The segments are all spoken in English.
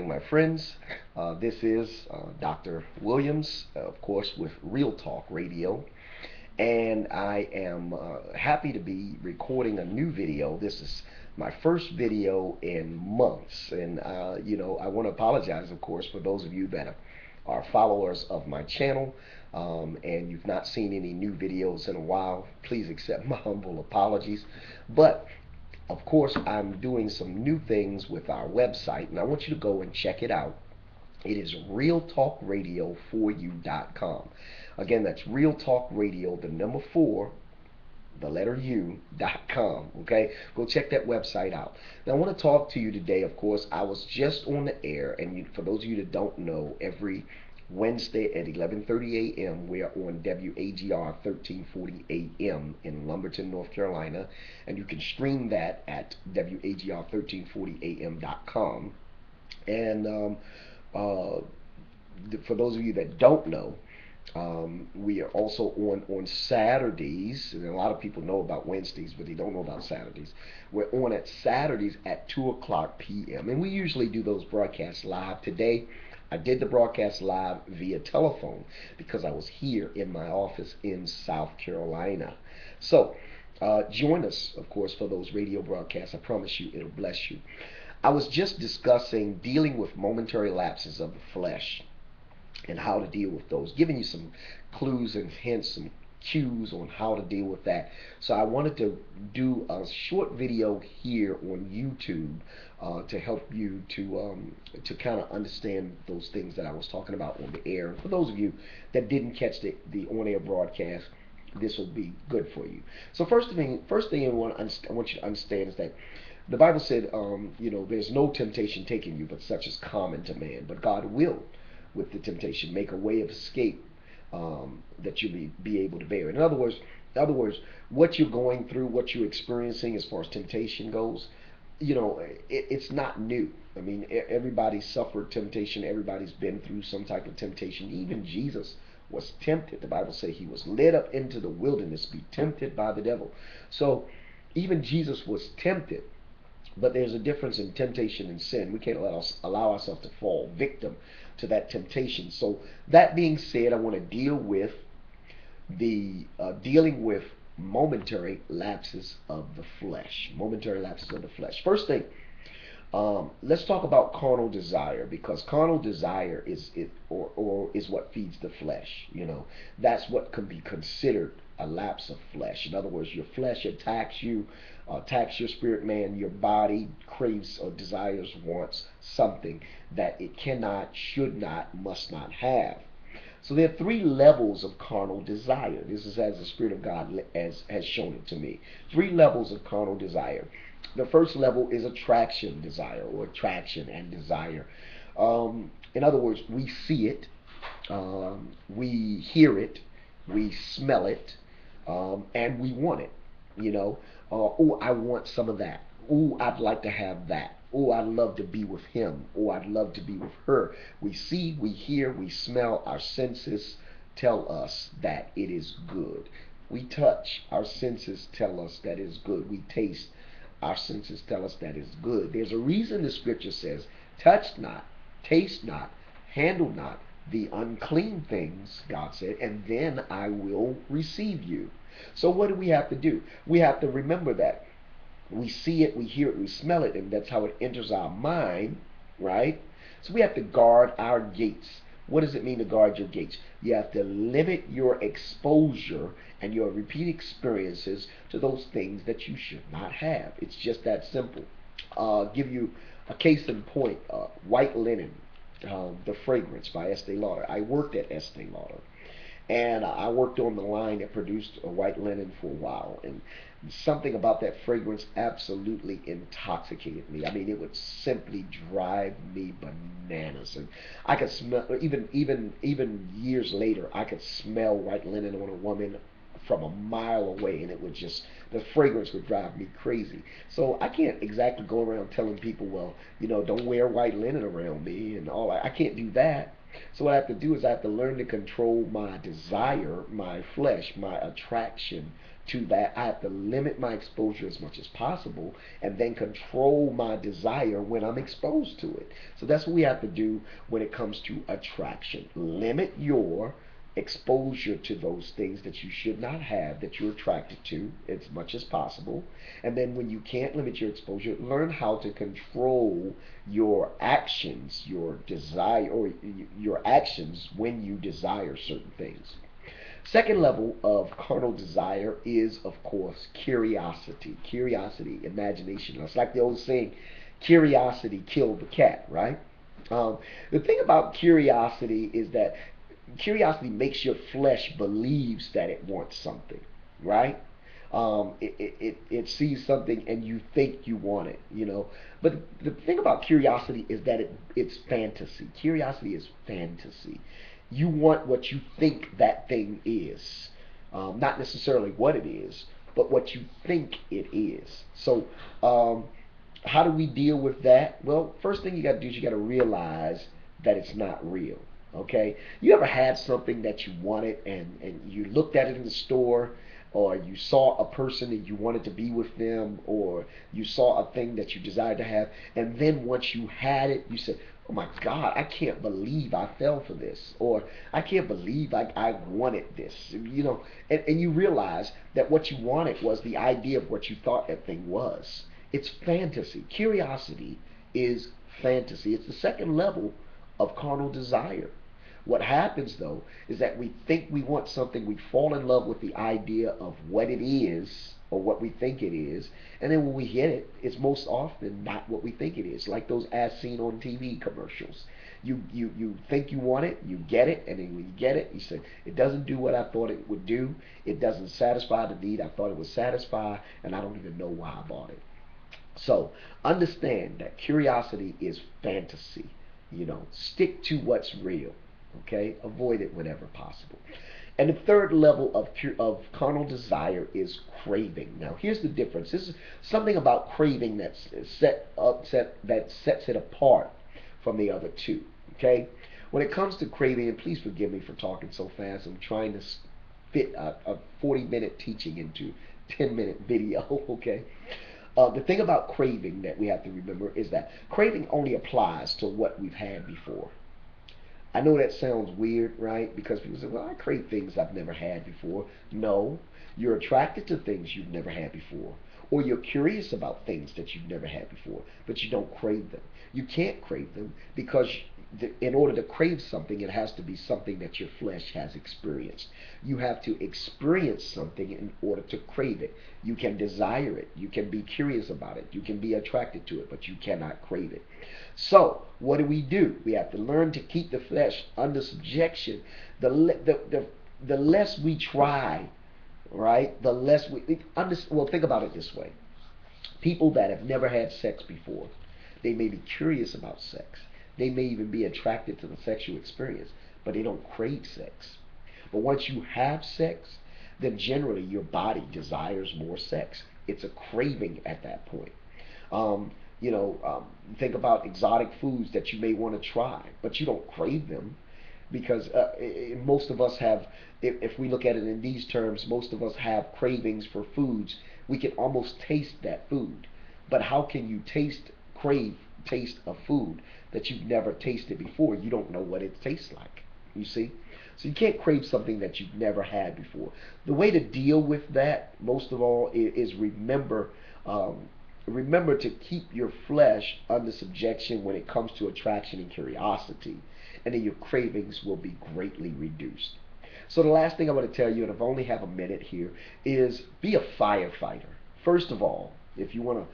morning, my friends. This is Dr. Williams, of course, with Real Talk Radio. And I am happy to be recording a new video. This is my first video in months. And, I want to apologize, of course, for those of you that are followers of my channel and you've not seen any new videos in a while. Please accept my humble apologies. But of course, I'm doing some new things with our website, and I want you to go and check it out. It is realtalkradio4u.com. Again, that's Real Talk Radio, the number 4, the letter U.com. Okay, go check that website out. Now, I want to talk to you today. Of course, I was just on the air, and for those of you that don't know, every Wednesday at 11:30 a.m. we are on WAGR 1340 a.m. in Lumberton, North Carolina, and you can stream that at WAGR1340am.com. And for those of you that don't know, we are also on Saturdays, and a lot of people know about Wednesdays, but they don't know about Saturdays. We're on at Saturdays at 2 o'clock p.m., and we usually do those broadcasts live. Today, I did the broadcast live via telephone because I was here in my office in South Carolina. So, join us, of course, for those radio broadcasts. I promise you it'll bless you. I was just discussing dealing with momentary lapses of the flesh and how to deal with those, giving you some clues and hints, some cues on how to deal with that. So I wanted to do a short video here on YouTube to help you to kind of understand those things that I was talking about on the air. And for those of you that didn't catch the on-air broadcast, this will be good for you. So first thing I want you to understand is that the Bible said, there's no temptation taking you, but such is common to man. But God will, with the temptation, make a way of escape that you'll be able to bear. In other words, what you're going through, what you're experiencing as far as temptation goes, it's not new. I mean, everybody suffered temptation. Everybody's been through some type of temptation. Even Jesus was tempted. The Bible says he was led up into the wilderness, be tempted by the devil. So even Jesus was tempted. But there's a difference in temptation and sin. We can't allow ourselves to fall victim to that temptation. So that being said, I want to deal with dealing with momentary lapses of the flesh. Momentary lapses of the flesh. First thing, let's talk about carnal desire, because carnal desire is what feeds the flesh. That's what can be considered a lapse of flesh. In other words, your flesh attacks you, attacks your spirit man. Your body craves or desires, wants something that it cannot, should not, must not have. So there are 3 levels of carnal desire. This is as the Spirit of God has shown it to me. 3 levels of carnal desire. The first level is attraction desire, or attraction and desire. In other words, we see it, we hear it, we smell it, and we want it. Oh, I want some of that. Oh, I'd like to have that. Oh, I'd love to be with him. Oh, I'd love to be with her. We see, we hear, we smell. Our senses tell us that it is good. We touch. Our senses tell us that is good. We taste. Our senses tell us that is good. There's a reason the scripture says, touch not, taste not, handle not the unclean things, God said, and then I will receive you. So what do we have to do? We have to remember that we see it, we hear it, we smell it, and that's how it enters our mind, right? So we have to guard our gates. What does it mean to guard your gates? You have to limit your exposure and your repeat experiences to those things that you should not have. It's just that simple. Give you a case in point, White Linen, the fragrance by Estee Lauder. I worked at Estee Lauder, and I worked on the line that produced a White Linen for a while, and something about that fragrance absolutely intoxicated me. I mean, it would simply drive me bananas, and I could smell, even years later, I could smell White Linen on a woman from a mile away, and it would just, the fragrance would drive me crazy. So I can't exactly go around telling people, well, don't wear white linen around me and all that. I can't do that. So what I have to do is I have to learn to control my desire, my flesh, my attraction to that. I have to limit my exposure as much as possible and then control my desire when I'm exposed to it. So that's what we have to do when it comes to attraction. Limit your exposure to those things that you should not have, that you're attracted to, as much as possible. And then when you can't limit your exposure, learn how to control your actions, your desire, or your actions when you desire certain things. Second level of carnal desire is, of course, curiosity. Curiosity, imagination. It's like the old saying, curiosity killed the cat, right? The thing about curiosity is that curiosity makes your flesh believes that it wants something, right? It sees something and you think you want it. But the thing about curiosity is that it's fantasy. Curiosity is fantasy. You want what you think that thing is, not necessarily what it is, but what you think it is. So, how do we deal with that? Well, first thing you got to do is you got to realize that it's not real. Okay? You ever had something that you wanted and you looked at it in the store, or you saw a person and you wanted to be with them, or you saw a thing that you desired to have, and then once you had it, you said, oh my God, I can't believe I fell for this, or I can't believe I wanted this, and you realize that what you wanted was the idea of what you thought that thing was. It's fantasy. Curiosity is fantasy. It's the second level of carnal desire. What happens though is that we think we want something, we fall in love with the idea of what it is or what we think it is, and then when we hit it, it's most often not what we think it is. Like those as seen on TV commercials. You think you want it, you get it, and then when you get it, you say, it doesn't do what I thought it would do, it doesn't satisfy the need I thought it would satisfy, and I don't even know why I bought it. So understand that curiosity is fantasy. Stick to what's real. Okay, avoid it whenever possible. And the third level of carnal desire is craving. Now, here's the difference. This is something about craving that sets it apart from the other two. Okay, when it comes to craving, and please forgive me for talking so fast. I'm trying to fit a 40-minute teaching into 10-minute video. Okay. The thing about craving that we have to remember is that craving only applies to what we've had before. I know that sounds weird, right? Because people say, well, I crave things I've never had before. No, you're attracted to things you've never had before. Or you're curious about things that you've never had before, but you don't crave them. You can't crave them because in order to crave something, it has to be something that your flesh has experienced. You have to experience something in order to crave it. You can desire it. You can be curious about it. You can be attracted to it, but you cannot crave it. So, what do? We have to learn to keep the flesh under subjection. The less we try, right? The less we well, think about it this way. People that have never had sex before, they may be curious about sex. They may even be attracted to the sexual experience, but they don't crave sex. But once you have sex, then generally your body desires more sex. It's a craving at that point. Think about exotic foods that you may want to try, but you don't crave them because most of us have, if we look at it in these terms, most of us have cravings for foods. We can almost taste that food. But how can you taste a food that you've never tasted before? You don't know what it tastes like, you see? So you can't crave something that you've never had before. The way to deal with that, most of all, is remember to keep your flesh under subjection when it comes to attraction and curiosity, and then your cravings will be greatly reduced. So the last thing I want to tell you, and I only have a minute here, is be a firefighter. First of all, if you want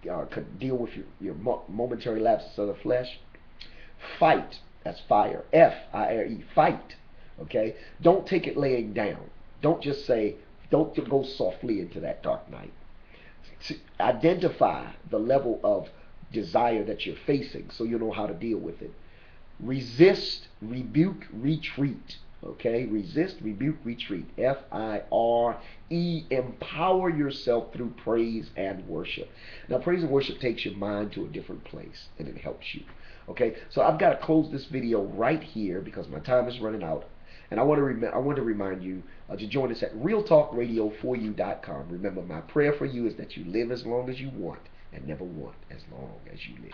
to deal with your momentary lapses of the flesh, fight. That's fire. F-I-R-E. Fight. Okay? Don't take it laying down. Don't just say, don't go softly into that dark night. Identify the level of desire that you're facing so you know how to deal with it. Resist, rebuke, retreat. Okay, resist, rebuke, retreat. FIRE. Empower yourself through praise and worship. Now, praise and worship takes your mind to a different place and it helps you. Okay, so I've got to close this video right here because my time is running out. And I want to remind you to join us at realtalkradio4u.com. Remember, my prayer for you is that you live as long as you want and never want as long as you live.